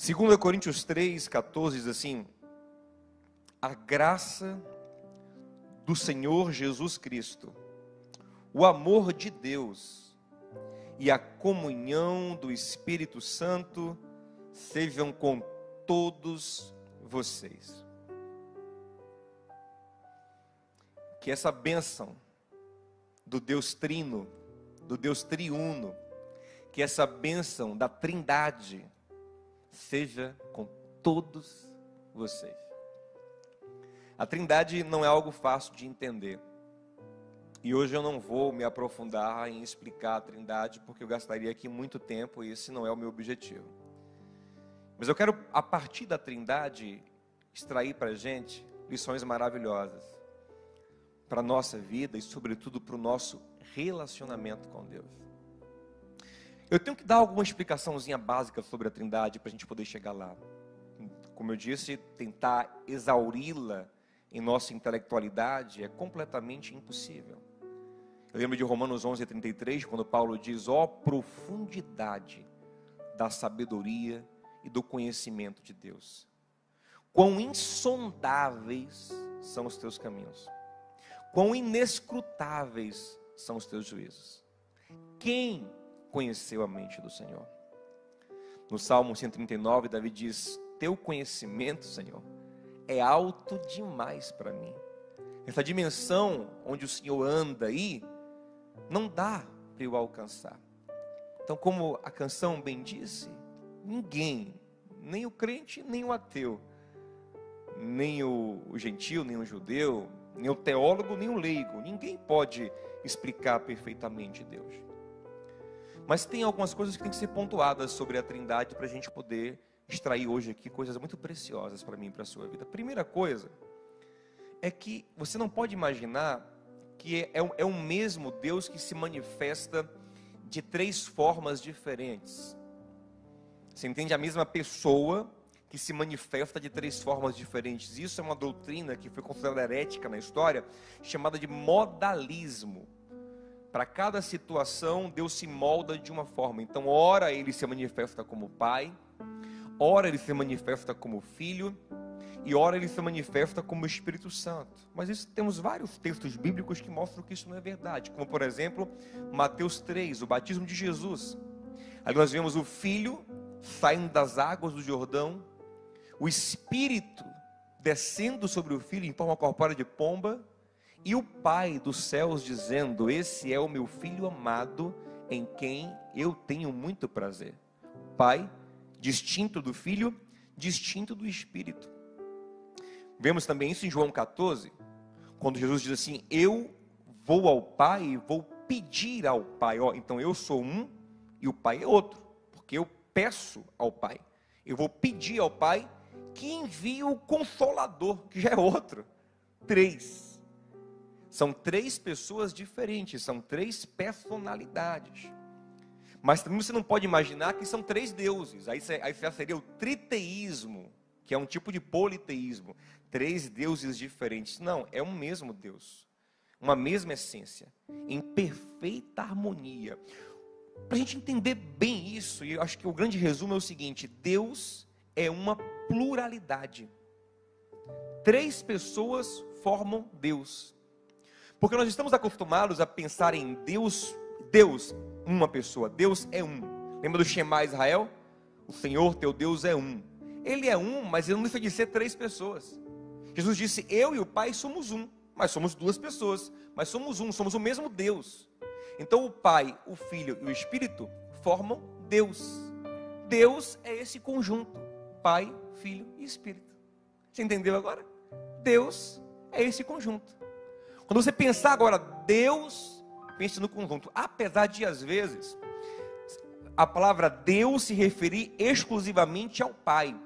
2 Coríntios 3,14 diz assim: a graça do Senhor Jesus Cristo, o amor de Deus e a comunhão do Espírito Santo sejam com todos vocês. Que essa bênção do Deus Trino, do Deus Triuno, que essa bênção da Trindade seja com todos vocês. A Trindade não é algo fácil de entender. E hoje eu não vou me aprofundar em explicar a Trindade, porque eu gastaria aqui muito tempo e esse não é o meu objetivo. Mas eu quero, a partir da Trindade, extrair para a gente lições maravilhosas para a nossa vida e, sobretudo, para o nosso relacionamento com Deus. Eu tenho que dar alguma explicaçãozinha básica sobre a Trindade para a gente poder chegar lá. Como eu disse, tentar exauri-la em nossa intelectualidade é completamente impossível. Eu lembro de Romanos 11:33, quando Paulo diz: ó profundidade da sabedoria e do conhecimento de Deus. Quão insondáveis são os teus caminhos. Quão inescrutáveis são os teus juízos. Quem conheceu a mente do Senhor? No Salmo 139, Davi diz: teu conhecimento, Senhor, é alto demais para mim. Essa dimensão onde o Senhor anda aí, não dá para eu alcançar. Então, como a canção bem disse, ninguém, nem o crente, nem o ateu, nem o gentil, nem o judeu, nem o teólogo, nem o leigo, ninguém pode explicar perfeitamente Deus. Mas tem algumas coisas que têm que ser pontuadas sobre a Trindade para a gente poder extrair hoje aqui coisas muito preciosas para mim e para a sua vida. A primeira coisa é que você não pode imaginar que é o mesmo Deus que se manifesta de três formas diferentes. Você entende? A mesma pessoa que se manifesta de três formas diferentes. Isso é uma doutrina que foi considerada herética na história, chamada de modalismo. Para cada situação, Deus se molda de uma forma. Então, ora ele se manifesta como Pai, ora ele se manifesta como Filho, e ora ele se manifesta como Espírito Santo. Mas isso, temos vários textos bíblicos que mostram que isso não é verdade. Como, por exemplo, Mateus 3, o batismo de Jesus. Ali nós vemos o Filho saindo das águas do Jordão, o Espírito descendo sobre o Filho em forma corpórea de pomba, e o Pai dos céus dizendo: esse é o meu Filho amado, em quem eu tenho muito prazer. Pai, distinto do Filho, distinto do Espírito. Vemos também isso em João 14, quando Jesus diz assim: eu vou ao Pai e vou pedir ao Pai. Então eu sou um e o Pai é outro, porque eu peço ao Pai. Eu vou pedir ao Pai que envie o Consolador, que já é outro. Três. São três pessoas diferentes, são três personalidades. Mas também você não pode imaginar que são três deuses. Aí seria o triteísmo, que é um tipo de politeísmo. Três deuses diferentes. Não, é um mesmo Deus. Uma mesma essência, em perfeita harmonia. Para a gente entender bem isso, e eu acho que o grande resumo é o seguinte: Deus é uma pluralidade. Três pessoas formam Deus. Porque nós estamos acostumados a pensar em Deus, uma pessoa, Deus é um. Lembra do Shema Israel? O Senhor teu Deus é um. Ele é um, mas ele não deixa de ser três pessoas. Jesus disse: eu e o Pai somos um, mas somos duas pessoas, mas somos um, somos o mesmo Deus. Então o Pai, o Filho e o Espírito formam Deus. Deus é esse conjunto: Pai, Filho e Espírito. Você entendeu agora? Deus é esse conjunto. Quando você pensar agora, Deus, pense no conjunto. Apesar de, às vezes, a palavra Deus se referir exclusivamente ao Pai,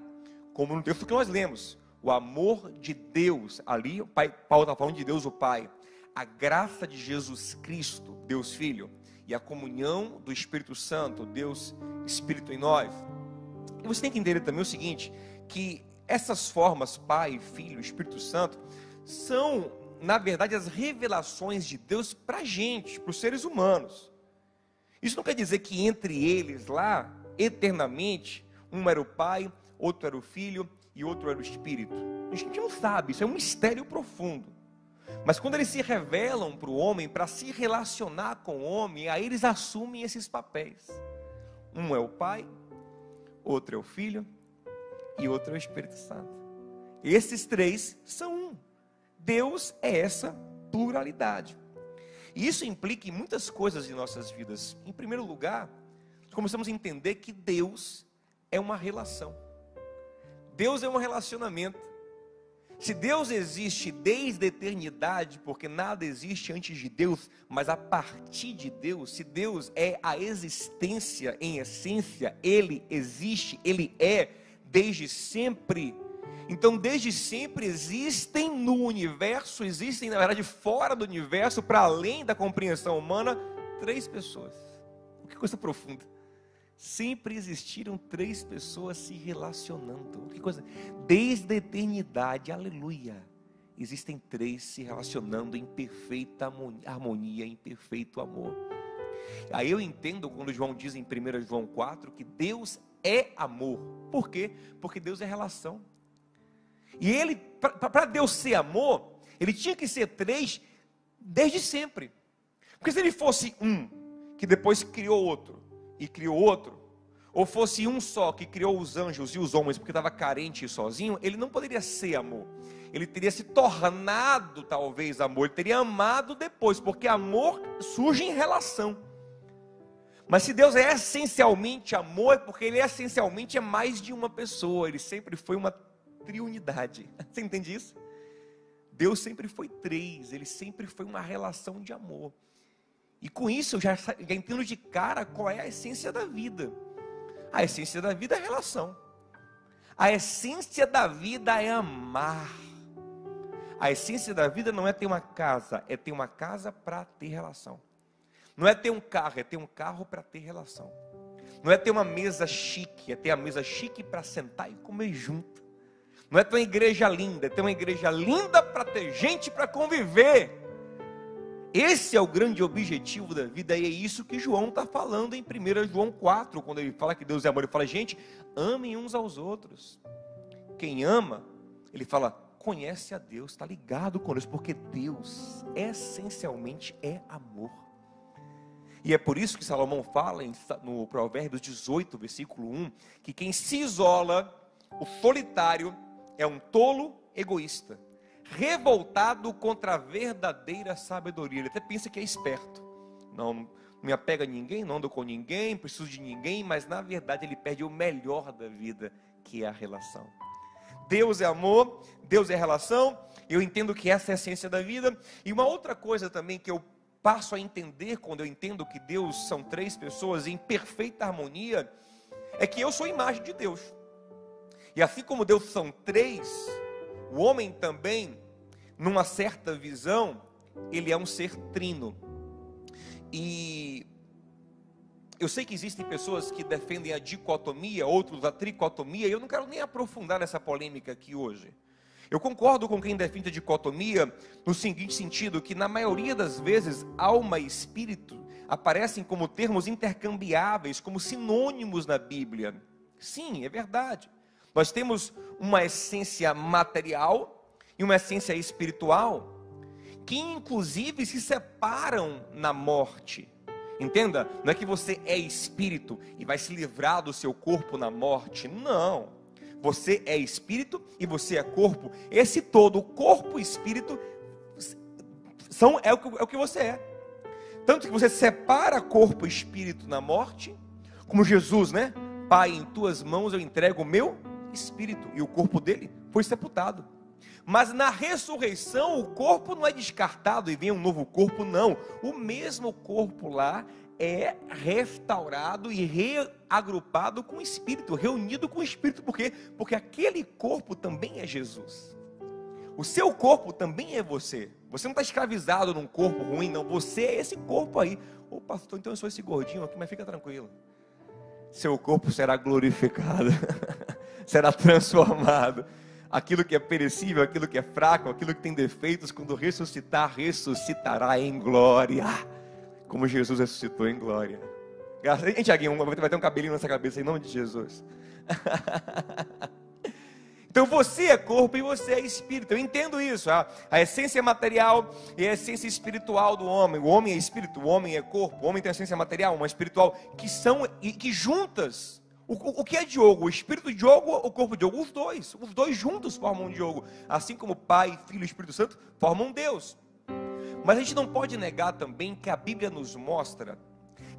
como no texto que nós lemos. O amor de Deus, ali Paulo está falando de Deus o Pai. A graça de Jesus Cristo, Deus Filho, e a comunhão do Espírito Santo, Deus Espírito em nós. E você tem que entender também o seguinte, que essas formas, Pai, Filho, Espírito Santo, são, na verdade, as revelações de Deus para a gente, para os seres humanos. Isso não quer dizer que entre eles lá, eternamente, um era o Pai, outro era o Filho e outro era o Espírito. A gente não sabe, isso é um mistério profundo. Mas quando eles se revelam para o homem, para se relacionar com o homem, aí eles assumem esses papéis. Um é o Pai, outro é o Filho e outro é o Espírito Santo. Esses três são um. Deus é essa pluralidade. E isso implica em muitas coisas em nossas vidas. Em primeiro lugar, começamos a entender que Deus é uma relação. Deus é um relacionamento. Se Deus existe desde a eternidade, porque nada existe antes de Deus, mas a partir de Deus, se Deus é a existência em essência, Ele existe, Ele é desde sempre. Então, desde sempre existem no universo, existem na verdade fora do universo, para além da compreensão humana, três pessoas. Que coisa profunda. Sempre existiram três pessoas se relacionando. Que coisa. Desde a eternidade, aleluia. Existem três se relacionando em perfeita harmonia, em perfeito amor. Aí eu entendo quando João diz em 1 João 4 que Deus é amor. Por quê? Porque Deus é relação. E ele, para Deus ser amor, ele tinha que ser três desde sempre. Porque se ele fosse um, que depois criou outro, e criou outro, ou fosse um só que criou os anjos e os homens porque estava carente e sozinho, ele não poderia ser amor. Ele teria se tornado talvez amor, ele teria amado depois, porque amor surge em relação. Mas se Deus é essencialmente amor, é porque ele essencialmente é mais de uma pessoa, ele sempre foi uma triunidade. Você entende isso? Deus sempre foi três, ele sempre foi uma relação de amor. E com isso eu já entendo de cara qual é a essência da vida. A essência da vida é relação. A essência da vida é amar. A essência da vida não é ter uma casa, é ter uma casa para ter relação. Não é ter um carro, é ter um carro para ter relação. Não é ter uma mesa chique, é ter a mesa chique para sentar e comer junto. Não é ter uma igreja linda, é ter uma igreja linda para ter gente para conviver. Esse é o grande objetivo da vida, e é isso que João está falando em 1 João 4, quando ele fala que Deus é amor, ele fala, gente, amem uns aos outros. Quem ama, ele fala, conhece a Deus, está ligado com Deus, porque Deus essencialmente é amor. E é por isso que Salomão fala no Provérbios 18, versículo 1, que quem se isola, o solitário, é um tolo egoísta, revoltado contra a verdadeira sabedoria. Ele até pensa que é esperto, não me apega a ninguém, não ando com ninguém, preciso de ninguém, mas na verdade ele perde o melhor da vida, que é a relação. Deus é amor, Deus é relação. Eu entendo que essa é a essência da vida. E uma outra coisa também que eu passo a entender quando eu entendo que Deus são três pessoas em perfeita harmonia, é que eu sou a imagem de Deus. E assim como Deus são três, o homem também, numa certa visão, ele é um ser trino. E eu sei que existem pessoas que defendem a dicotomia, outros a tricotomia, e eu não quero nem aprofundar nessa polêmica aqui hoje. Eu concordo com quem defende a dicotomia no seguinte sentido, que na maioria das vezes, alma e espírito aparecem como termos intercambiáveis, como sinônimos na Bíblia. Sim, é verdade. Nós temos uma essência material e uma essência espiritual, que inclusive se separam na morte. Entenda, não é que você é espírito e vai se livrar do seu corpo na morte, não. Você é espírito e você é corpo. Esse todo, corpo e espírito, é o que você é. Tanto que você separa corpo e espírito na morte, como Jesus, né? Pai, em tuas mãos eu entrego o meu espírito, e o corpo dele foi sepultado. Mas na ressurreição o corpo não é descartado e vem um novo corpo, não. O mesmo corpo lá é restaurado e reagrupado com o espírito, reunido com o espírito. Por quê? Porque aquele corpo também é Jesus. O seu corpo também é você. Você não está escravizado num corpo ruim, não. Você é esse corpo aí. Ô pastor, então eu sou esse gordinho aqui, mas fica tranquilo. Seu corpo será glorificado, será transformado. Aquilo que é perecível, aquilo que é fraco, aquilo que tem defeitos, quando ressuscitar, ressuscitará em glória, como Jesus ressuscitou em glória. Hein, Tiaguinho, vai ter um cabelinho nessa cabeça em nome de Jesus. Então você é corpo e você é espírito. Eu entendo isso. A essência material e a essência espiritual do homem. O homem é espírito, o homem é corpo. O homem tem a essência material, uma espiritual, que são e que juntas. O que é Diogo? O espírito de Diogo ou o corpo de Diogo? Os dois juntos formam Diogo. Assim como Pai, Filho e Espírito Santo formam Deus. Mas a gente não pode negar também que a Bíblia nos mostra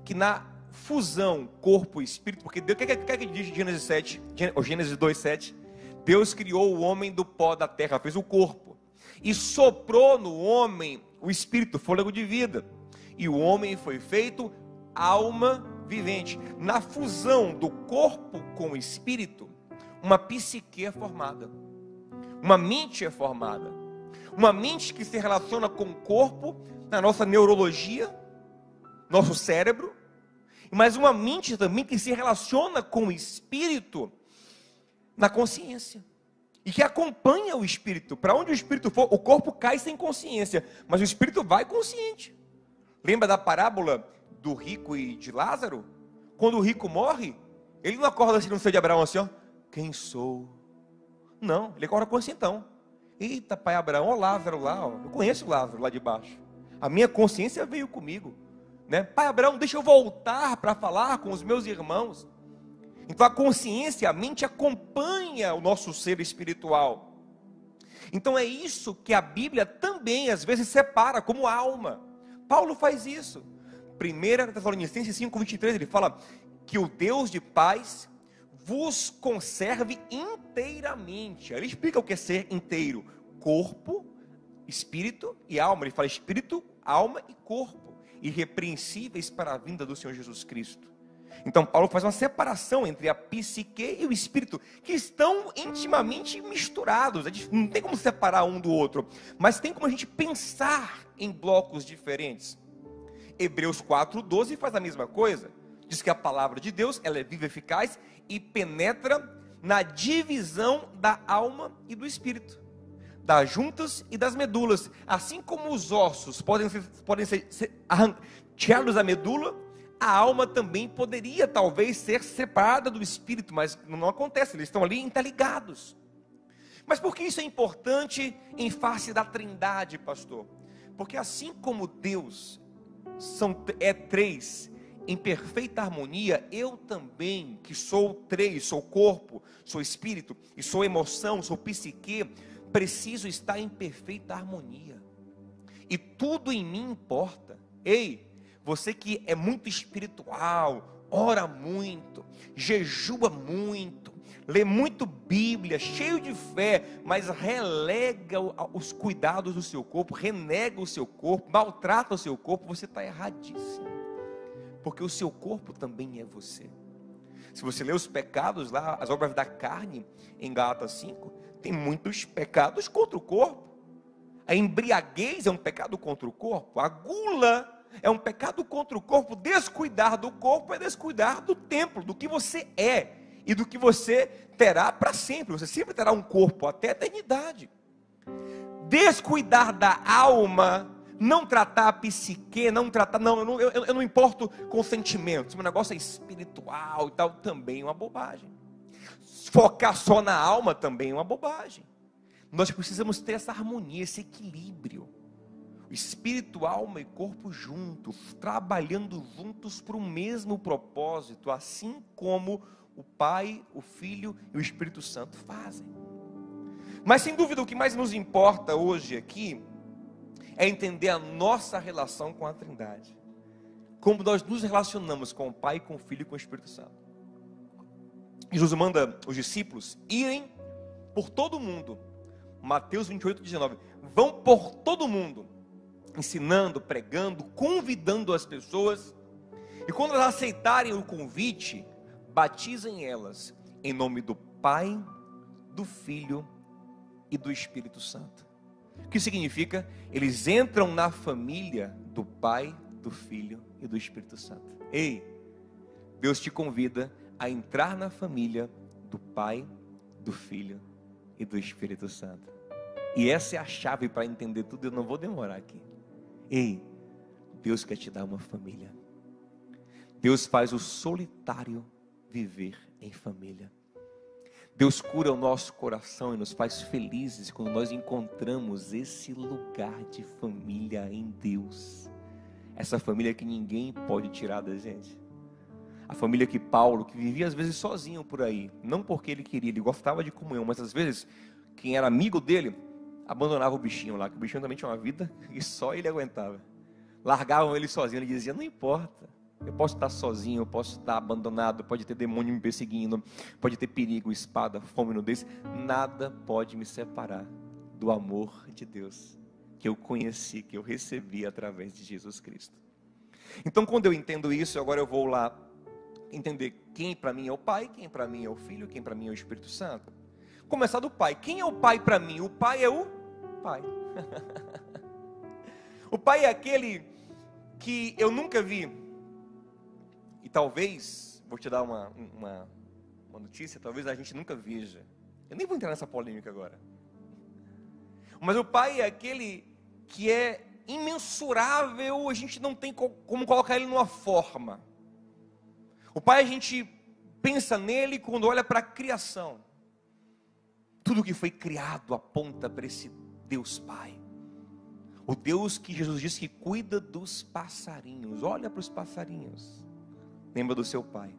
que na fusão corpo e espírito, porque Deus, o que diz em Gênesis 7, ou Gênesis 2:7? Deus criou o homem do pó da terra, fez o corpo, e soprou no homem o espírito, fôlego de vida, e o homem foi feito alma vivente. Na fusão do corpo com o espírito, uma psique é formada, uma mente é formada, uma mente que se relaciona com o corpo, na nossa neurologia, nosso cérebro, mas uma mente também que se relaciona com o espírito, na consciência, e que acompanha o espírito. Para onde o espírito for, o corpo cai sem consciência, mas o espírito vai consciente. Lembra da parábola do rico e de Lázaro? Quando o rico morre, ele não acorda assim no seio de Abraão assim, ó, quem sou? Não, ele acorda conscientão. Eita, pai Abraão, ó Lázaro lá, ó, eu conheço o Lázaro lá de baixo, a minha consciência veio comigo, né? Pai Abraão, deixa eu voltar para falar com os meus irmãos. Então a consciência, a mente acompanha o nosso ser espiritual. Então é isso que a Bíblia também às vezes separa como alma. Paulo faz isso. 1 Tessalonicenses 5:23, ele fala que o Deus de paz vos conserve inteiramente. Ele explica o que é ser inteiro: corpo, espírito e alma. Ele fala espírito, alma e corpo, irrepreensíveis para a vinda do Senhor Jesus Cristo. Então Paulo faz uma separação entre a psique e o espírito, que estão intimamente misturados. A gente não tem como separar um do outro, mas tem como a gente pensar em blocos diferentes. Hebreus 4:12 faz a mesma coisa. Diz que a palavra de Deus, ela é viva e eficaz e penetra na divisão da alma e do espírito, das juntas e das medulas. Assim como os ossos podem ser tirados da medula, a alma também poderia talvez ser separada do espírito, mas não acontece, eles estão ali interligados. Mas por que isso é importante em face da Trindade, pastor? Porque assim como Deus é três em perfeita harmonia, eu também, que sou três, sou corpo, sou espírito e sou emoção, sou psique, preciso estar em perfeita harmonia. E tudo em mim importa. Ei, você que é muito espiritual, ora muito, jejua muito, lê muito Bíblia, cheio de fé, mas relega os cuidados do seu corpo, renega o seu corpo, maltrata o seu corpo, você está erradíssimo. Porque o seu corpo também é você. Se você ler os pecados lá, as obras da carne, em Gálatas 5, tem muitos pecados contra o corpo. A embriaguez é um pecado contra o corpo, a gula é um pecado contra o corpo. Descuidar do corpo é descuidar do templo, do que você é e do que você terá para sempre. Você sempre terá um corpo até a eternidade. Descuidar da alma, não tratar a psique, eu não importo com sentimentos, o negócio é espiritual e tal, também é uma bobagem. Focar só na alma também é uma bobagem. Nós precisamos ter essa harmonia, esse equilíbrio. Espírito, alma e corpo juntos, trabalhando juntos para o mesmo propósito, assim como o Pai, o Filho e o Espírito Santo fazem. Mas sem dúvida o que mais nos importa hoje aqui é entender a nossa relação com a Trindade. Como nós nos relacionamos com o Pai, com o Filho e com o Espírito Santo. Jesus manda os discípulos irem por todo o mundo. Mateus 28:19. Vão por todo o mundo, ensinando, pregando, convidando as pessoas. E quando elas aceitarem o convite, batizem elas em nome do Pai, do Filho e do Espírito Santo. O que significa? Eles entram na família do Pai, do Filho e do Espírito Santo. Ei, Deus te convida a entrar na família do Pai, do Filho e do Espírito Santo. E essa é a chave para entender tudo. Eu não vou demorar aqui. Ei, Deus quer te dar uma família. Deus faz o solitário viver em família. Deus cura o nosso coração e nos faz felizes quando nós encontramos esse lugar de família em Deus. Essa família que ninguém pode tirar da gente. A família que Paulo, que vivia às vezes sozinho por aí, não porque ele queria, ele gostava de comunhão, mas às vezes quem era amigo dele abandonava o bichinho lá, que o bichinho também tinha uma vida e só ele aguentava. Largavam ele sozinho, ele dizia, não importa, eu posso estar sozinho, eu posso estar abandonado, pode ter demônio me perseguindo, pode ter perigo, espada, fome, nudez, nada pode me separar do amor de Deus, que eu conheci, que eu recebi através de Jesus Cristo. Então quando eu entendo isso, agora eu vou lá entender quem para mim é o Pai, quem para mim é o Filho, quem para mim é o Espírito Santo. Começar do Pai. Quem é o Pai para mim? O Pai é o Pai. O Pai é aquele que eu nunca vi. E talvez, vou te dar uma notícia, talvez a gente nunca veja. Eu nem vou entrar nessa polêmica agora. Mas o Pai é aquele que é imensurável, a gente não tem como colocar ele numa forma. O Pai, a gente pensa nele quando olha para a criação. Tudo que foi criado aponta para esse Deus Pai. O Deus que Jesus disse que cuida dos passarinhos. Olha para os passarinhos. Lembra do seu Pai.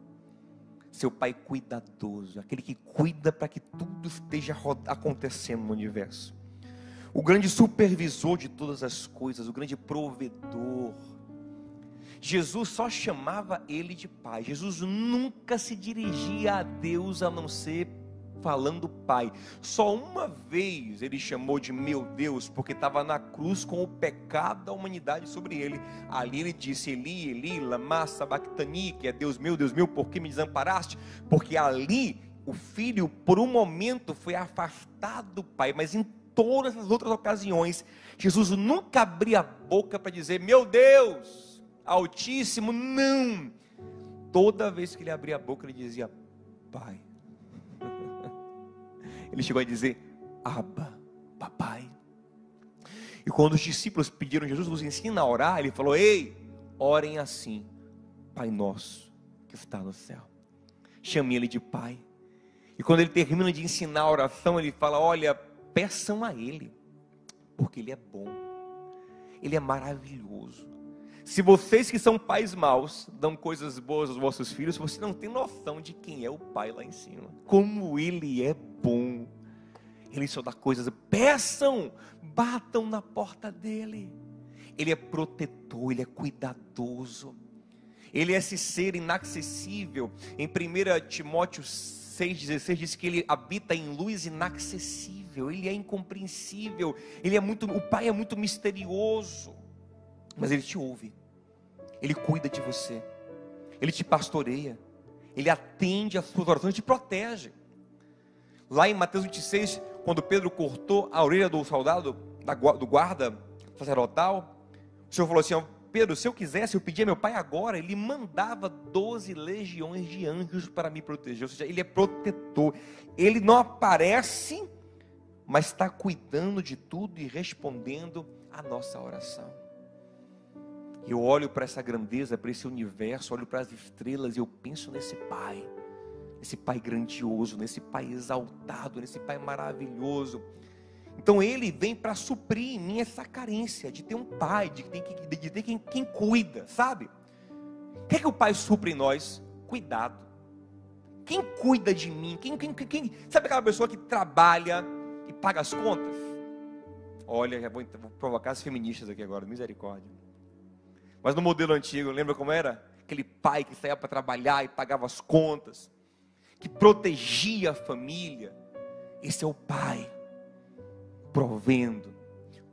Seu Pai cuidadoso. Aquele que cuida para que tudo esteja acontecendo no universo. O grande supervisor de todas as coisas. O grande provedor. Jesus só chamava ele de Pai. Jesus nunca se dirigia a Deus a não ser falando Pai. Só uma vez ele chamou de meu Deus, porque estava na cruz com o pecado da humanidade sobre ele. Ali ele disse, Eli, Eli, lama sabachthani, que é Deus meu, por que me desamparaste? Porque ali o filho por um momento foi afastado do Pai, mas em todas as outras ocasiões Jesus nunca abria a boca para dizer meu Deus Altíssimo, não. Toda vez que ele abria a boca ele dizia Pai. Ele chegou a dizer Abba, papai. E quando os discípulos pediram Jesus nos ensina a orar, ele falou, ei, orem assim, Pai nosso que está no céu. Chame ele de Pai. E quando ele termina de ensinar a oração, ele fala, olha, peçam a ele, porque ele é bom, ele é maravilhoso. Se vocês que são pais maus dão coisas boas aos vossos filhos, você não tem noção de quem é o Pai lá em cima. Como ele é bom. Ele só dá coisas. Peçam, batam na porta dele. Ele é protetor, ele é cuidadoso. Ele é esse ser inacessível. Em 1 Timóteo 6,16 diz que ele habita em luz inacessível. Ele é incompreensível. O Pai é muito misterioso. Mas ele te ouve, ele cuida de você, ele te pastoreia, ele atende às suas orações, te protege. Lá em Mateus 26, quando Pedro cortou a orelha do soldado, do guarda sacerdotal, o Senhor falou assim, Pedro, se eu quisesse, eu pedia a meu pai agora, ele mandava 12 legiões de anjos para me proteger. Ou seja, ele é protetor, ele não aparece, mas está cuidando de tudo e respondendo a nossa oração. Eu olho para essa grandeza, para esse universo, olho para as estrelas e eu penso nesse Pai grandioso, nesse Pai exaltado, nesse Pai maravilhoso. Então Ele vem para suprir em mim essa carência de ter um Pai, de ter quem cuida, sabe? O que é que o Pai supre em nós? Cuidado. Quem cuida de mim? Sabe aquela pessoa que trabalha e paga as contas? Olha, já vou provocar as feministas aqui agora, misericórdia. Mas no modelo antigo, lembra como era? Aquele pai que saía para trabalhar e pagava as contas, que protegia a família. Esse é o Pai, provendo,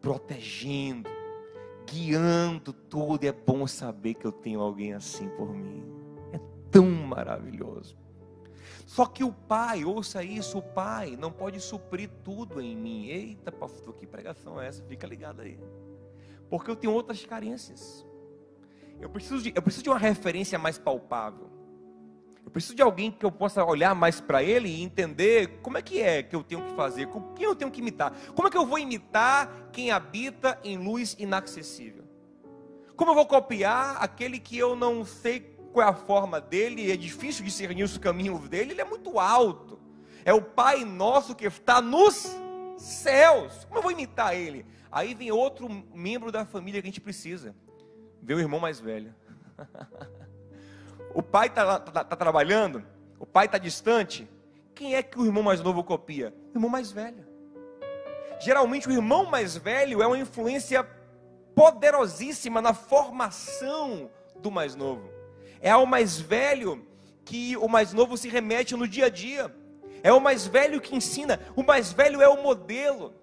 protegendo, guiando tudo. E é bom saber que eu tenho alguém assim por mim. É tão maravilhoso. Só que o Pai, ouça isso, o Pai não pode suprir tudo em mim. Eita, pastor, que pregação é essa? Fica ligado aí. Porque eu tenho outras carências. Eu preciso de uma referência mais palpável. Eu preciso de alguém que eu possa olhar mais para ele e entender como é que eu tenho que fazer, quem eu tenho que imitar. Como é que eu vou imitar quem habita em luz inacessível? Como eu vou copiar aquele que eu não sei qual é a forma dele, é difícil discernir os caminhos dele, ele é muito alto. É o Pai nosso que está nos céus. Como eu vou imitar Ele? Aí vem outro membro da família que a gente precisa. Vê o irmão mais velho. O pai está trabalhando, o pai está distante. Quem é que o irmão mais novo copia? O irmão mais velho. Geralmente o irmão mais velho é uma influência poderosíssima na formação do mais novo. É ao mais velho que o mais novo se remete no dia a dia. É o mais velho que ensina. O mais velho é o modelo.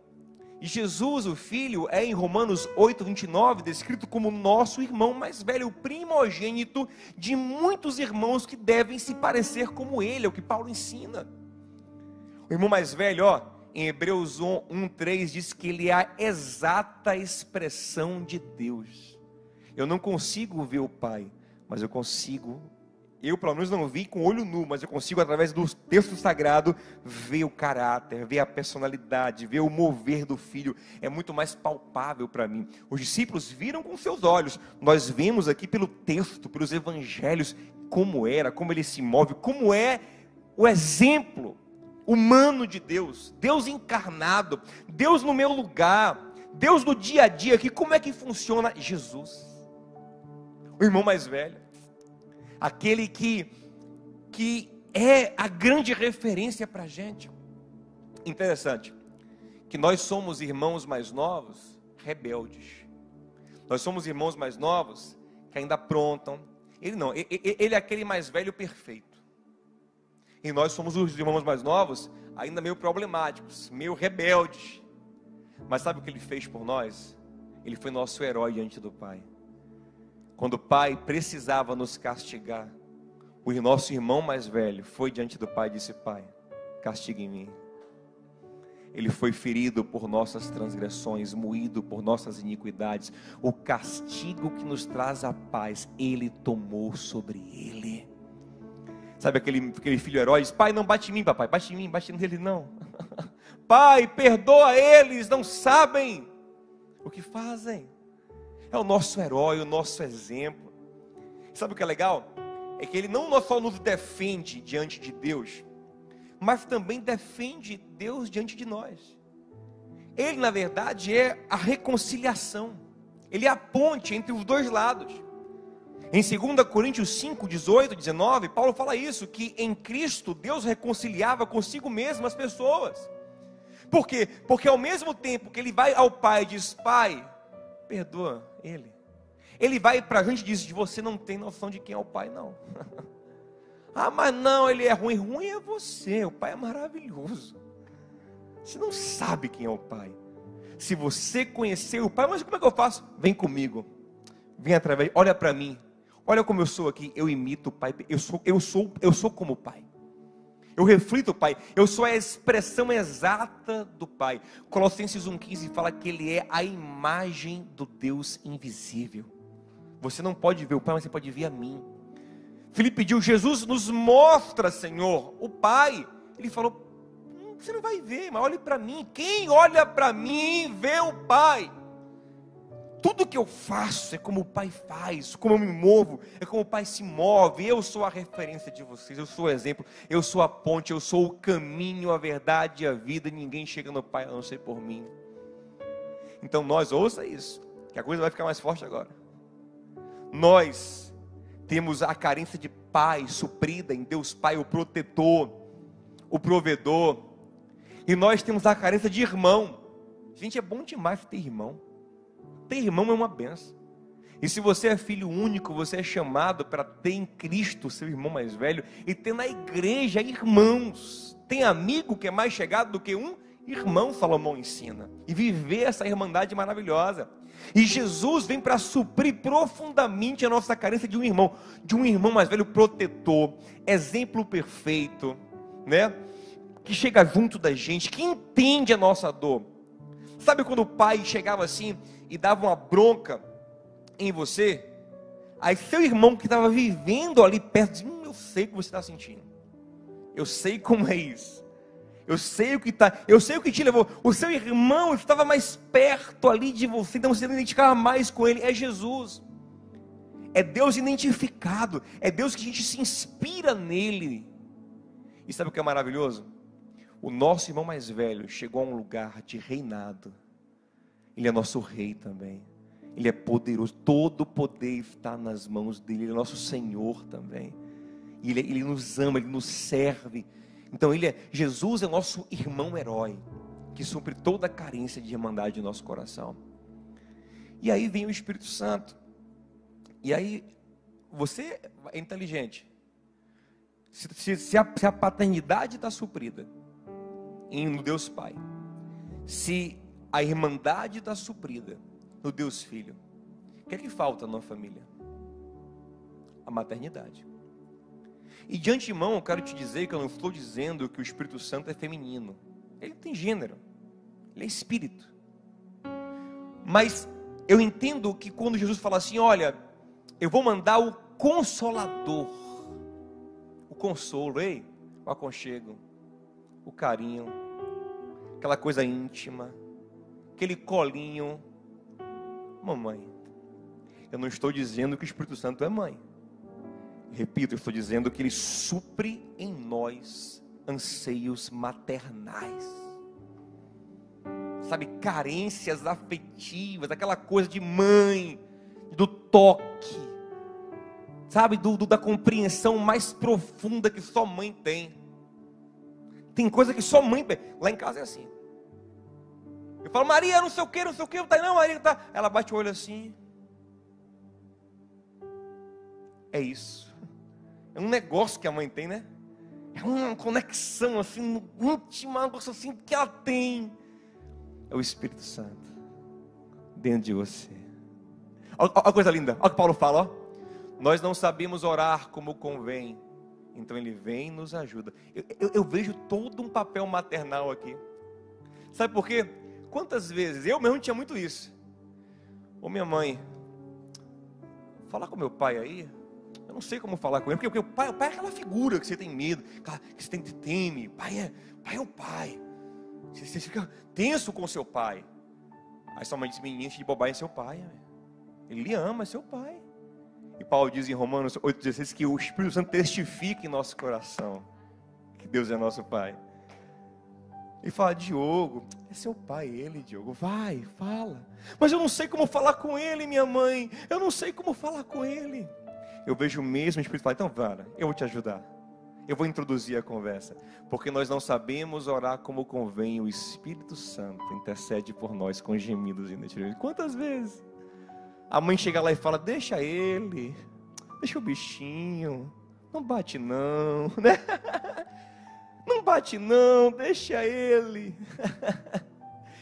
E Jesus, o Filho, é em Romanos 8:29, descrito como nosso irmão mais velho, o primogênito de muitos irmãos que devem se parecer como ele, é o que Paulo ensina. O irmão mais velho, em Hebreus 1:3, diz que ele é a exata expressão de Deus. Eu não consigo ver o Pai, mas eu pelo menos não vi com o olho nu, mas eu consigo, através do texto sagrado, ver o caráter, ver a personalidade, ver o mover do Filho. É muito mais palpável para mim. Os discípulos viram com seus olhos. Nós vemos aqui pelo texto, pelos evangelhos, como era, como ele se move, como é o exemplo humano de Deus. Deus encarnado, Deus no meu lugar, Deus no dia a dia aqui. Como é que funciona Jesus? O irmão mais velho. Aquele que é a grande referência para a gente. Interessante, que nós somos irmãos mais novos, rebeldes. Nós somos irmãos mais novos, que ainda aprontam. Ele não, ele é aquele mais velho perfeito. E nós somos os irmãos mais novos, ainda meio problemáticos, meio rebeldes. Mas sabe o que ele fez por nós? Ele foi nosso herói diante do Pai. Quando o Pai precisava nos castigar, o nosso irmão mais velho foi diante do Pai e disse: Pai, castiga em mim. Ele foi ferido por nossas transgressões, moído por nossas iniquidades. O castigo que nos traz a paz, Ele tomou sobre Ele. Sabe aquele filho herói? Diz: Pai, não bate em mim, papai, bate em mim, bate nele não. Pai, perdoa eles, não sabem o que fazem. É o nosso herói, o nosso exemplo. Sabe o que é legal? É que ele não só nos defende diante de Deus, mas também defende Deus diante de nós. Ele, na verdade, é a reconciliação. Ele é a ponte entre os dois lados. Em 2 Coríntios 5, 18, 19, Paulo fala isso, que em Cristo Deus reconciliava consigo mesmo as pessoas. Por quê? Porque ao mesmo tempo que ele vai ao Pai e diz: Pai, perdoa ele. Ele vai para a gente e diz: você não tem noção de quem é o Pai, não. Mas não, ele é ruim. Ruim é você, o Pai é maravilhoso. Você não sabe quem é o Pai. Se você conhecer o Pai, mas como é que eu faço? Vem comigo. Vem através, olha para mim. Olha como eu sou aqui, eu imito o Pai. Eu sou como o Pai. Eu reflito o Pai, eu sou a expressão exata do Pai. Colossenses 1,15 fala que Ele é a imagem do Deus invisível. Você não pode ver o Pai, mas você pode ver a mim. Filipe pediu: Jesus, nos mostra, Senhor, o Pai. Ele falou: você não vai ver, mas olhe para mim. Quem olha para mim, vê o Pai. Tudo que eu faço é como o Pai faz, como eu me movo, é como o Pai se move. Eu sou a referência de vocês, eu sou o exemplo, eu sou a ponte, eu sou o caminho, a verdade e a vida. Ninguém chega no Pai a não ser por mim. Então ouça isso, que a coisa vai ficar mais forte agora. Nós temos a carência de Pai suprida em Deus Pai, o protetor, o provedor. E nós temos a carência de irmão. Gente, é bom demais ter irmão. Ter irmão é uma benção. E se você é filho único, você é chamado para ter em Cristo seu irmão mais velho e ter na igreja irmãos. Tem amigo que é mais chegado do que um irmão, Salomão ensina. E viver essa irmandade maravilhosa. E Jesus vem para suprir profundamente a nossa carência de um irmão mais velho, protetor, exemplo perfeito, né? Que chega junto da gente, que entende a nossa dor. Sabe quando o pai chegava assim e dava uma bronca em você? Aí seu irmão que estava vivendo ali perto dizia: eu sei o que você está sentindo. Eu sei como é isso. Eu sei o que te levou. O seu irmão estava mais perto ali de você, então você identificava mais com ele. É Jesus. É Deus identificado. É Deus que a gente se inspira nele. E sabe o que é maravilhoso? o nosso irmão mais velho chegou a um lugar de reinado. Ele é nosso rei também. Ele é poderoso. Todo o poder está nas mãos dele. Ele é nosso Senhor também. E ele nos ama, ele nos serve. Então Jesus é nosso irmão herói, que supre toda a carência de irmandade do nosso coração. E aí vem o Espírito Santo. E aí, você é inteligente. Se a paternidade está suprida no Deus Pai, se a irmandade está suprida no Deus Filho, o que é que falta na família? A maternidade. E de antemão eu quero te dizer que eu não estou dizendo que o Espírito Santo é feminino. Ele tem gênero, ele é espírito. Mas eu entendo que quando Jesus fala assim, olha, eu vou mandar o Consolador, o consolo, o aconchego, o carinho, aquela coisa íntima, aquele colinho. Mamãe, eu não estou dizendo que o Espírito Santo é mãe. Repito, eu estou dizendo que ele supre em nós anseios maternais. Sabe, carências afetivas, aquela coisa de mãe, do toque, sabe, da compreensão mais profunda que só mãe tem. Tem coisa que só mãe tem. Lá em casa é assim. Eu falo, Maria, não sei o que, não, Maria, tá. Ela bate o olho assim. É isso. É um negócio que a mãe tem, né? É uma conexão assim, íntima, um negócio assim que ela tem. É o Espírito Santo dentro de você. Olha a coisa linda, olha o que Paulo fala, ó. Nós não sabemos orar como convém, então ele vem e nos ajuda. Eu vejo todo um papel maternal aqui. Sabe por quê? Quantas vezes, eu mesmo tinha muito isso. Ô minha mãe, falar com meu pai aí, eu não sei como falar com ele, porque o pai é aquela figura que você tem medo, que você teme. Pai é o pai. Você fica tenso com seu pai. Aí sua mãe diz, me enche de bobagem, é seu pai. Ele lhe ama, é seu pai. E Paulo diz em Romanos 8,16 que o Espírito Santo testifica em nosso coração que Deus é nosso pai. Ele fala, Diogo, é seu pai ele, Diogo, vai, fala. Mas eu não sei como falar com ele, minha mãe. Eu não sei como falar com ele. Eu vejo o mesmo Espírito falar, então vara, eu vou te ajudar. Eu vou introduzir a conversa, porque nós não sabemos orar como convém. O Espírito Santo intercede por nós com gemidos inexprimíveis. Quantas vezes a mãe chega lá e fala, deixa ele, deixa o bichinho, não bate não, né? Não bate não, deixa ele.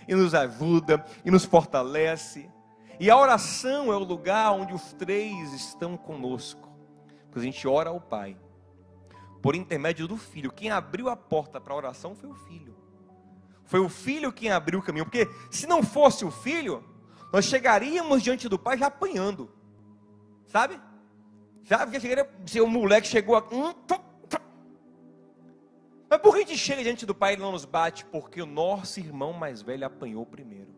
E nos ajuda, e nos fortalece. E a oração é o lugar onde os três estão conosco, porque a gente ora ao Pai por intermédio do Filho. Quem abriu a porta para a oração foi o Filho. Foi o Filho quem abriu o caminho. Porque se não fosse o Filho, nós chegaríamos diante do Pai já apanhando. Sabe? Sabe que chegaria, se o moleque chegou aqui. Mas por que a gente chega diante do Pai e não nos bate? Porque o nosso irmão mais velho apanhou primeiro.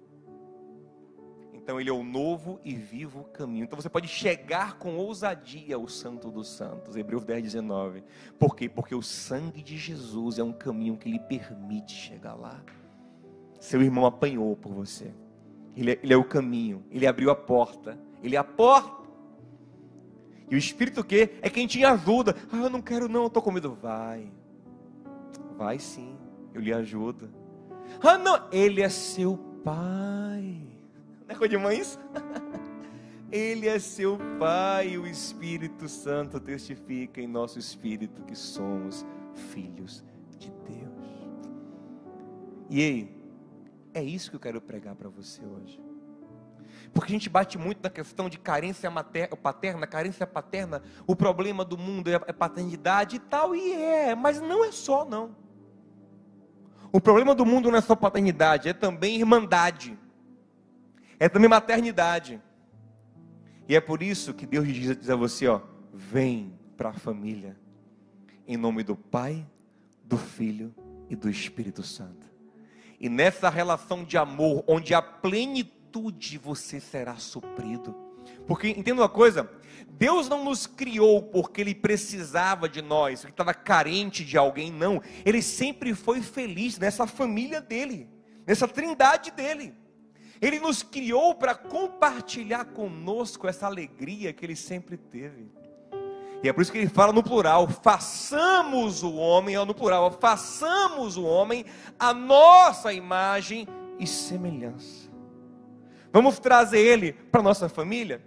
Então ele é o novo e vivo caminho. Então você pode chegar com ousadia ao Santo dos Santos. Hebreus 10:19. Por quê? Porque o sangue de Jesus é um caminho que lhe permite chegar lá. Seu irmão apanhou por você. Ele é o caminho. Ele abriu a porta. Ele é a porta. E o Espírito que é quem te ajuda. Eu não quero não, eu estou com medo. Vai sim, eu lhe ajudo. Não, ele é seu pai. Não é coisa de mãe isso? Ele é seu pai, o Espírito Santo testifica em nosso espírito que somos filhos de Deus. E aí, é isso que eu quero pregar para você hoje. Porque a gente bate muito na questão de carência paterna, carência paterna, o problema do mundo é paternidade e tal, mas não é só não. O problema do mundo não é só paternidade, é também irmandade. É também maternidade. E é por isso que Deus diz a você, vem para a família. Em nome do Pai, do Filho e do Espírito Santo. E nessa relação de amor, onde a plenitude você será suprido. Porque, entenda uma coisa, Deus não nos criou porque Ele precisava de nós, porque estava carente de alguém, não. Ele sempre foi feliz nessa família dEle, nessa trindade dEle. Ele nos criou para compartilhar conosco essa alegria que Ele sempre teve. E é por isso que Ele fala no plural, façamos o homem, no plural, façamos o homem a nossa imagem e semelhança. Vamos trazer Ele para a nossa família?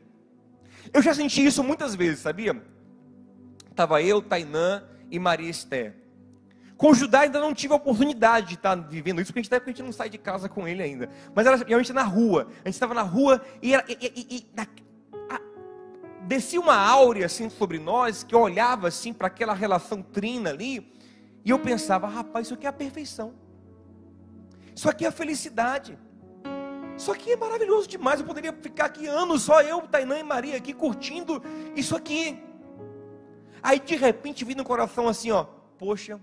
Eu já senti isso muitas vezes, sabia? Estava eu, Tainã e Maria Esther. Com o Judá ainda não tive a oportunidade de estar vivendo isso, porque a gente não sai de casa com ele ainda. Mas era realmente na rua. A gente estava na rua descia uma áurea assim sobre nós, que eu olhava assim para aquela relação trina ali, e eu pensava, rapaz, isso aqui é a perfeição. Isso aqui é a felicidade. Isso aqui é maravilhoso demais. Eu poderia ficar aqui anos, só eu, Tainã e Maria aqui, curtindo isso aqui. Aí de repente vi no coração assim, ó, poxa,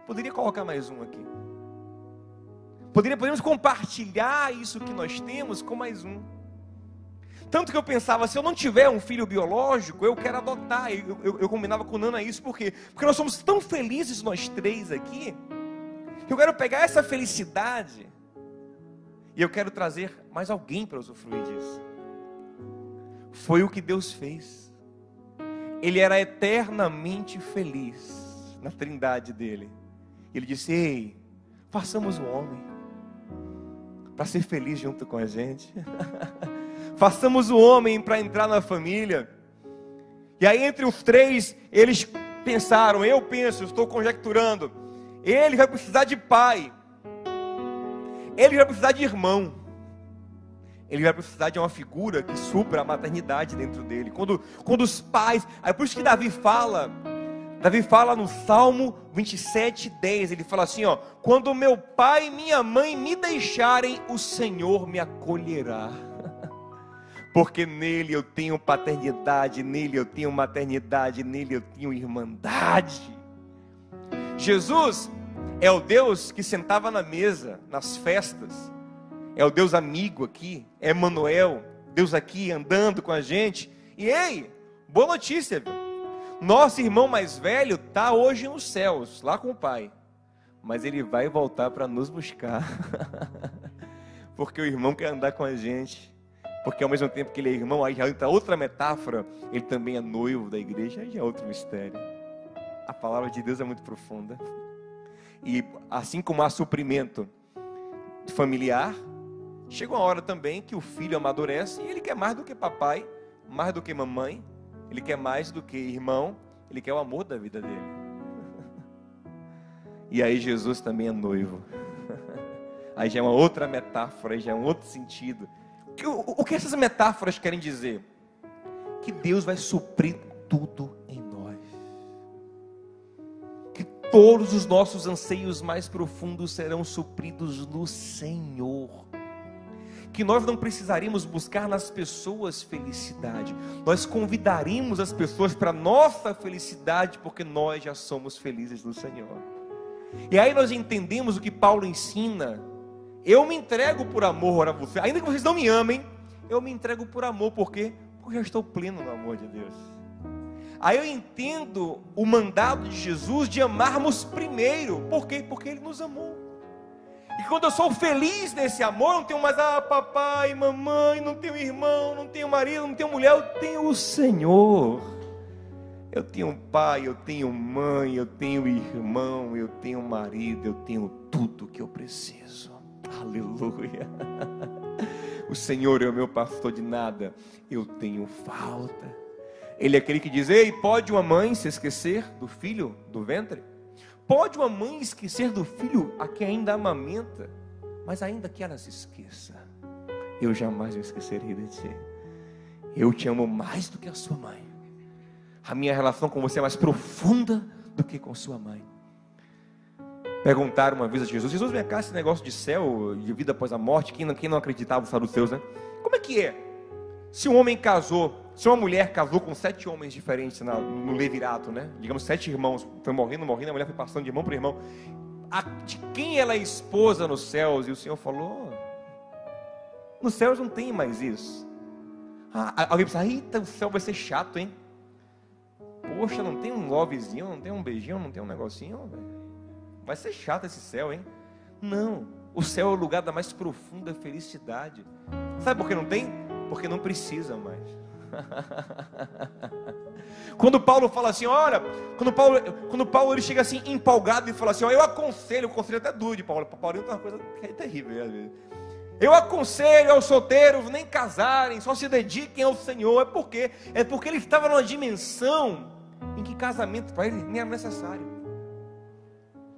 poderia colocar mais um aqui. Podemos compartilhar isso que nós temos com mais um. Tanto que eu pensava, se eu não tiver um filho biológico, eu quero adotar. Eu combinava com Nana isso, por quê? Porque nós somos tão felizes nós três aqui, que eu quero pegar essa felicidade e eu quero trazer mais alguém para usufruir disso. Foi o que Deus fez. Ele era eternamente feliz na trindade dele. Ele disse, ei, façamos o homem para ser feliz junto com a gente. Façamos o homem para entrar na família. E aí entre os três, eles pensaram, eu estou conjecturando, ele vai precisar de pai, ele vai precisar de irmão, ele vai precisar de uma figura que supra a maternidade dentro dele. Quando os pais, aí por isso que Davi fala no Salmo 27:10, ele fala assim, ó, quando meu pai e minha mãe me deixarem, o Senhor me acolherá. Porque nele eu tenho paternidade, nele eu tenho maternidade, nele eu tenho irmandade. Jesus é o Deus que sentava na mesa, nas festas. É o Deus amigo aqui, é Emmanuel, Deus aqui andando com a gente. E ei, boa notícia, viu? Nosso irmão mais velho está hoje nos céus, lá com o Pai. Mas ele vai voltar para nos buscar. Porque o irmão quer andar com a gente. Porque ao mesmo tempo que ele é irmão, aí já entra outra metáfora, ele também é noivo da igreja, aí já é outro mistério. A palavra de Deus é muito profunda. E assim como há suprimento familiar, chega uma hora também que o filho amadurece e ele quer mais do que papai, mais do que mamãe, ele quer mais do que irmão, ele quer o amor da vida dele. E aí Jesus também é noivo. Aí já é uma outra metáfora, aí já é um outro sentido. O que essas metáforas querem dizer? Que Deus vai suprir tudo em nós. Que todos os nossos anseios mais profundos serão supridos no Senhor. Que nós não precisaríamos buscar nas pessoas felicidade. Nós convidaríamos as pessoas para a nossa felicidade, porque nós já somos felizes no Senhor. E aí nós entendemos o que Paulo ensina. Eu me entrego por amor a você, ainda que vocês não me amem, eu me entrego por amor, por quê? Porque eu já estou pleno no amor de Deus. Aí eu entendo o mandado de Jesus de amarmos primeiro, por quê? Porque Ele nos amou. E quando eu sou feliz nesse amor, não tenho mais papai, mamãe, não tenho irmão, não tenho marido, não tenho mulher, eu tenho o Senhor. Eu tenho pai, eu tenho mãe, eu tenho irmão, eu tenho marido, eu tenho tudo que eu preciso. Aleluia. O Senhor é o meu pastor, de nada eu tenho falta. Ele é aquele que diz, ei, pode uma mãe se esquecer do filho do ventre? Pode uma mãe esquecer do filho a quem ainda amamenta? Mas ainda que ela se esqueça, eu jamais me esquecerei de ti. Eu te amo mais do que a sua mãe. A minha relação com você é mais profunda do que com sua mãe. Perguntaram uma vez a Jesus, vem cá, esse negócio de céu, de vida após a morte, quem não acreditava nos saduceus, né? Como é que é? Se um homem casou, se uma mulher casou com 7 homens diferentes no levirato, né? Digamos 7 irmãos, foi morrendo, a mulher foi passando de irmão para irmão. De quem ela é esposa nos céus? E o Senhor falou, nos céus não tem mais isso. Alguém pensa, eita, o céu vai ser chato, hein? Poxa, não tem um lovezinho, não tem um beijinho, não tem um negocinho, velho. Vai ser chato esse céu, hein? Não, o céu é o lugar da mais profunda felicidade. Sabe por que não tem? Porque não precisa mais. Quando Paulo fala assim, olha, quando Paulo ele chega assim empolgado e fala assim, ó, eu aconselho até duro de Paulo. Paulinho tem uma coisa que é terrível, às vezes. Eu aconselho aos solteiros nem casarem, só se dediquem ao Senhor. É porque ele estava numa dimensão em que casamento para ele nem era necessário.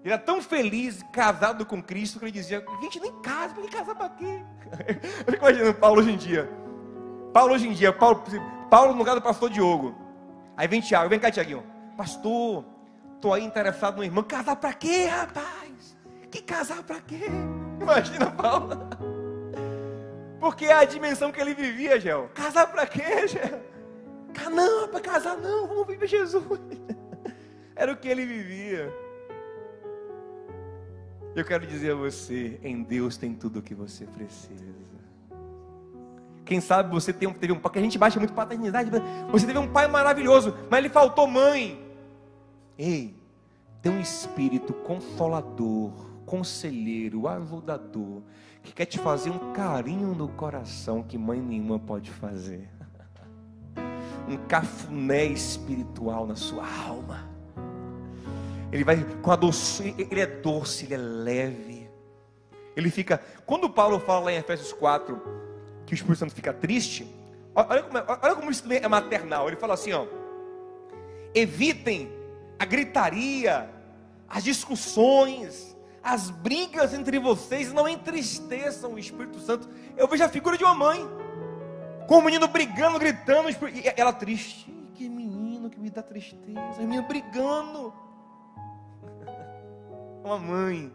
Ele era tão feliz, casado com Cristo, que ele dizia, gente, nem casa, porque casar para quê? Eu fico imaginando Paulo hoje em dia, Paulo no lugar do pastor Diogo. Aí vem Tiago, vem cá, Tiaguinho. Pastor, estou aí interessado no irmão. Casar para quê, rapaz? Que casar para quê? Imagina Paulo. Porque é a dimensão que ele vivia, Gel. Casar para quê, Gel? Não, para casar não, vamos viver Jesus. Era o que ele vivia. Eu quero dizer a você, em Deus tem tudo o que você precisa. Quem sabe você teve um pai, que a gente baixa muito paternidade, você teve um pai maravilhoso, mas ele faltou mãe. Ei, tem um espírito consolador, conselheiro, ajudador, que quer te fazer um carinho no coração que mãe nenhuma pode fazer. Um cafuné espiritual na sua alma. Ele vai com a doçura, ele é doce, ele é leve. Ele fica, quando Paulo fala lá em Efésios 4, que o Espírito Santo fica triste, olha como isso é maternal. Ele fala assim, ó, evitem a gritaria, as discussões, as brigas entre vocês, não entristeçam o Espírito Santo. Eu vejo a figura de uma mãe, com o menino brigando, gritando, e ela triste. Que menino que me dá tristeza, o menino brigando. Uma mãe,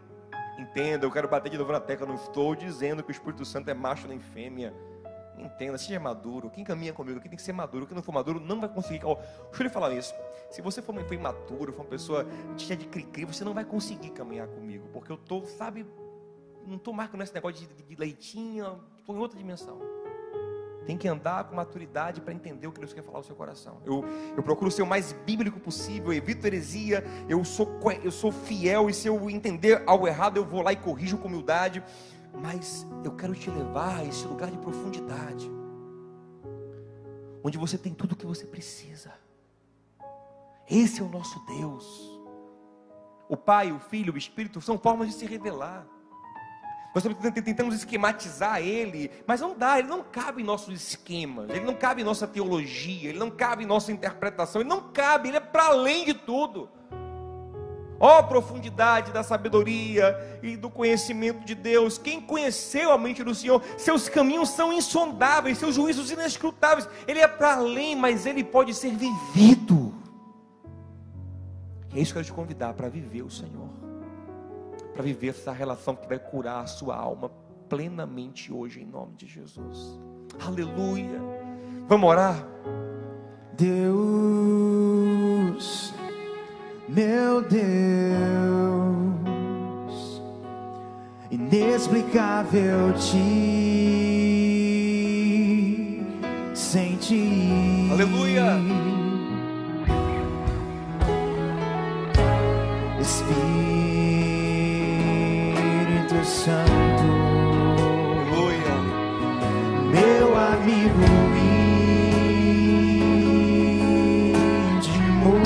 entenda, eu quero bater de novo na tecla, não estou dizendo que o Espírito Santo é macho nem fêmea. Entenda, seja maduro. Quem caminha comigo aqui tem que ser maduro. Quem não for maduro não vai conseguir. Deixa eu lhe falar isso. Se você for imaturo, for uma pessoa cheia de cri-cri, você não vai conseguir caminhar comigo. Porque eu estou, sabe, não estou marcando esse negócio de leitinho, estou em outra dimensão. Tem que andar com maturidade para entender o que Deus quer falar ao seu coração. Eu procuro ser o mais bíblico possível, eu evito heresia, eu sou fiel, e se eu entender algo errado, eu vou lá e corrijo com humildade. Mas eu quero te levar a esse lugar de profundidade, onde você tem tudo o que você precisa. Esse é o nosso Deus. O Pai, o Filho, o Espírito são formas de se revelar. Nós tentamos esquematizar Ele, mas não dá, Ele não cabe em nossos esquemas, Ele não cabe em nossa teologia, Ele não cabe em nossa interpretação, Ele não cabe, Ele é para além de tudo. Ó profundidade da sabedoria e do conhecimento de Deus. Quem conheceu a mente do Senhor? Seus caminhos são insondáveis, seus juízos inescrutáveis. Ele é para além, mas Ele pode ser vivido. E é isso que eu quero te convidar para viver o Senhor, para viver essa relação que vai curar a sua alma plenamente hoje, em nome de Jesus. Aleluia. Vamos orar? Deus, meu Deus, inexplicável te sentir. Aleluia. Espírito Santo, Aleluia. meu amigo íntimo,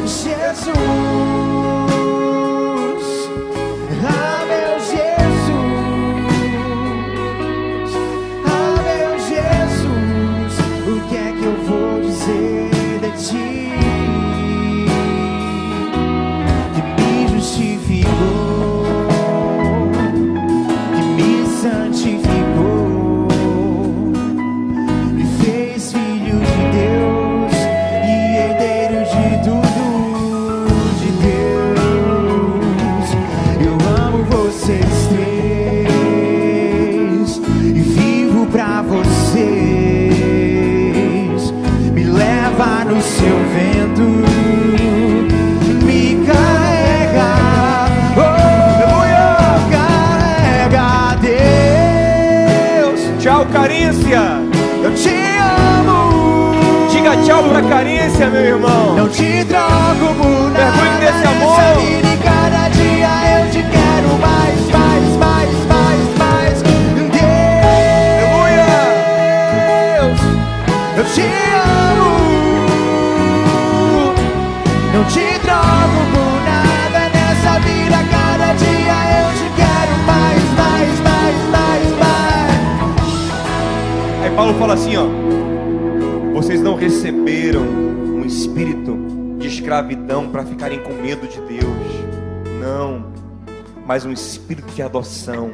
Jesus, ah meu Jesus, ah meu Jesus, o que é que eu vou dizer de ti? Que me justificou, que me santificou. carência. Eu te amo. Diga tchau pra carência, meu irmão. Não te troco por nada. Mergulhe nesse amor. Nessa vida e cada dia eu te quero mais, mais, mais, mais, mais. Deus, eu te amo. Não te troco por nada nessa vida, cada dia eu te quero mais, mais, mais, mais, mais. Aí Paulo fala assim, ó: vocês não receberam um espírito de escravidão para ficarem com medo de Deus, não, mas um espírito de adoção.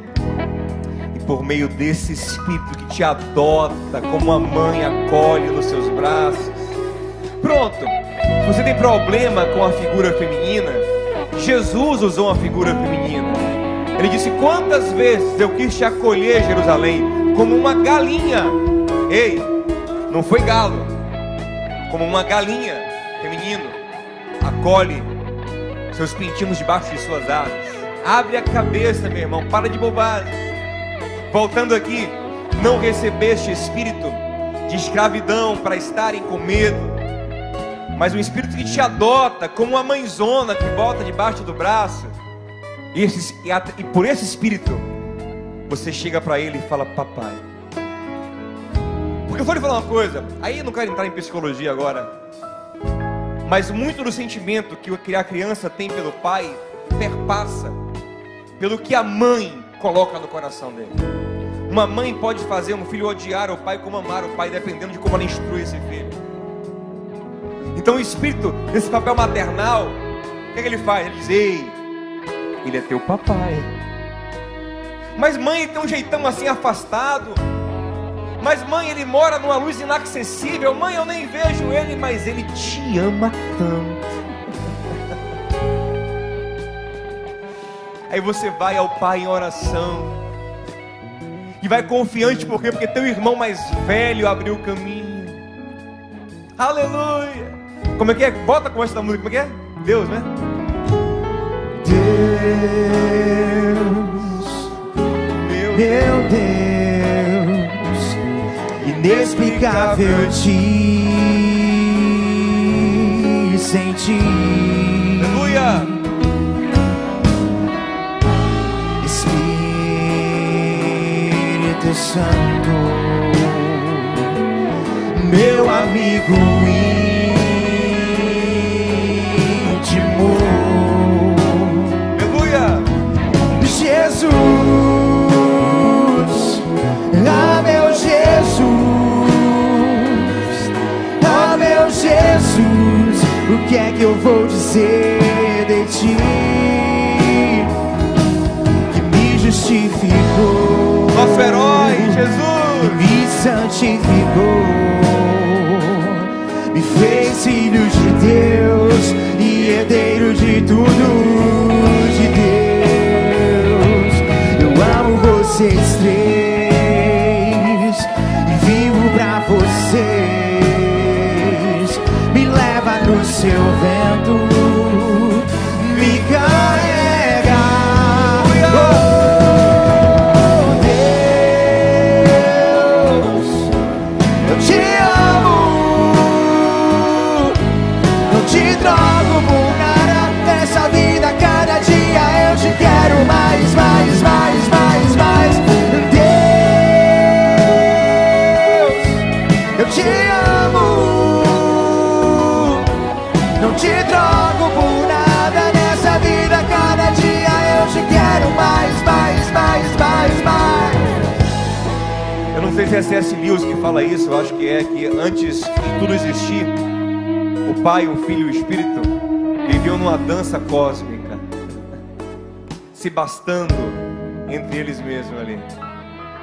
E por meio desse espírito que te adota, como a mãe acolhe nos seus braços. Pronto. Se você tem problema com a figura feminina, Jesus usou uma figura feminina. Ele disse: quantas vezes eu quis te acolher, Jerusalém, como uma galinha. Ei, não foi galo, como uma galinha feminino acolhe seus pintinhos debaixo de suas asas. Abre a cabeça, meu irmão, para de bobagem. Voltando aqui, não recebeste espírito de escravidão para estarem com medo, mas um espírito que te adota como uma mãezona que bota debaixo do braço. E por esse espírito você chega para ele e fala: papai. Porque eu vou lhe falar uma coisa, aí eu não quero entrar em psicologia agora, mas muito do sentimento que a criança tem pelo pai perpassa pelo que a mãe coloca no coração dele. Uma mãe pode fazer um filho odiar o pai como amar o pai, dependendo de como ela instrui esse filho. Então o espírito desse papel maternal, o que é que ele faz? Ele diz: ei, ele é teu papai. Mas mãe tem um jeitão assim afastado. Mas mãe, ele mora numa luz inacessível. Mãe, eu nem vejo ele, mas ele te ama tanto. Aí você vai ao pai em oração e vai confiante, por quê? Porque teu irmão mais velho abriu o caminho. Aleluia. Como é que é? Bota com essa música, como é que é? Deus, né? Deus, meu Deus, inexplicável te sentir. Aleluia. Espírito Santo, meu amigo íntimo. Aleluia. Jesus, ah meu Jesus, ah meu Jesus, o que é que eu vou dizer de ti, que me justificou, Nosso herói, Jesus, me santificou, me fez filho de Deus e herdeiro de tudo de Deus. Eu amo vocês três e vivo pra vocês. Me leva no seu vento, me carrega. Oh, Deus, eu te amo. Não te troco por nada nessa vida, cada dia eu te quero mais, mais, mais, mais, mais. Deus, eu te amo. Não te troco por nada nessa vida, cada dia eu te quero mais, mais, mais, mais, mais. Eu não sei se é C.S. Lewis que fala isso, eu acho que antes de tudo existir, o Pai, o Filho e o Espírito viviam numa dança cósmica, se bastando entre eles mesmos ali,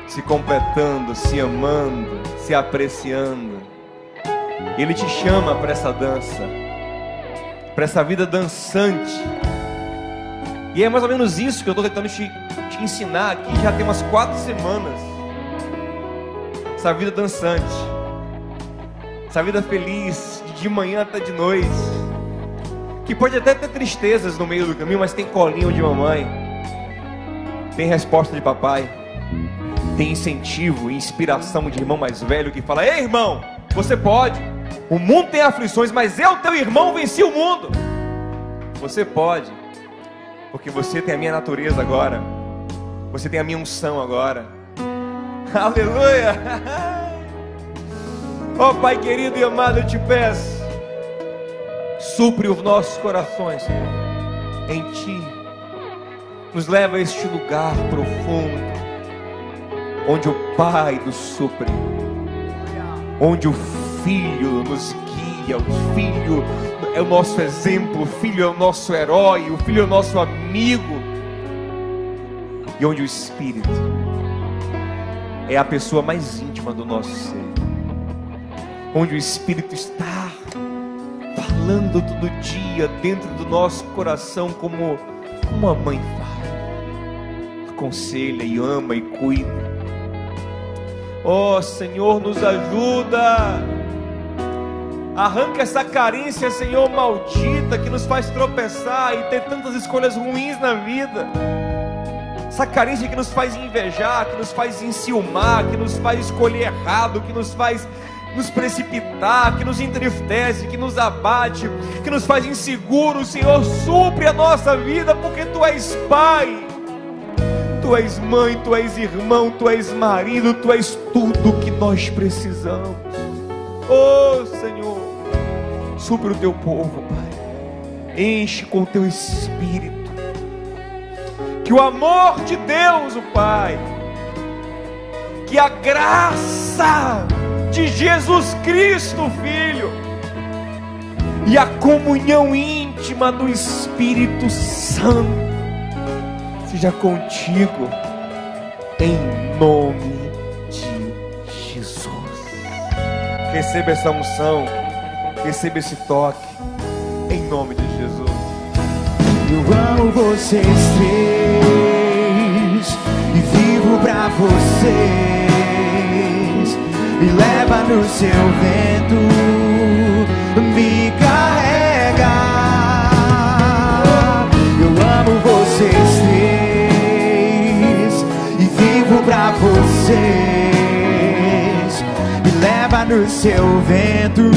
se completando, se amando, se apreciando. E Ele te chama para essa dança, para essa vida dançante. E é mais ou menos isso que eu estou tentando te ensinar aqui, já tem umas 4 semanas. Essa vida dançante, essa vida feliz, de manhã até de noite, que pode até ter tristezas no meio do caminho, mas tem colinho de mamãe, tem resposta de papai, tem incentivo e inspiração de irmão mais velho que fala: ei, irmão, você pode. O mundo tem aflições, mas eu, teu irmão, venci o mundo. Você pode, porque você tem a minha natureza agora. Você tem a minha unção agora. Aleluia. Oh Pai querido e amado, eu te peço, supre os nossos corações, Senhor, em Ti. Nos leva a este lugar profundo, onde o Pai nos supre, onde o Filho nos guia. O Filho é o nosso exemplo, o Filho é o nosso herói, o Filho é o nosso amigo, e onde o Espírito é a pessoa mais íntima do nosso ser, onde o Espírito está falando todo dia dentro do nosso coração, como uma mãe fala, aconselha e ama e cuida. Oh Senhor, nos ajuda, arranca essa carência, Senhor, maldita, que nos faz tropeçar e ter tantas escolhas ruins na vida. Essa carência que nos faz invejar, que nos faz enciumar, que nos faz escolher errado, que nos faz nos precipitar, que nos entristece, que nos abate, que nos faz inseguros. Senhor, supre a nossa vida, porque Tu és Pai, Tu és mãe, Tu és irmão, Tu és marido, Tu és tudo que nós precisamos. Oh Senhor, supre o Teu povo, Pai, enche com o Teu Espírito, que o amor de Deus, o Pai, que a graça de Jesus Cristo, Filho, e a comunhão íntima do Espírito Santo seja contigo, em nome de Jesus. Receba essa unção, receba esse toque, em nome de Jesus. Eu amo vocês três e vivo pra vocês. Me leva no seu vento, me carrega. Eu amo vocês três e vivo pra vocês. Me leva no seu vento.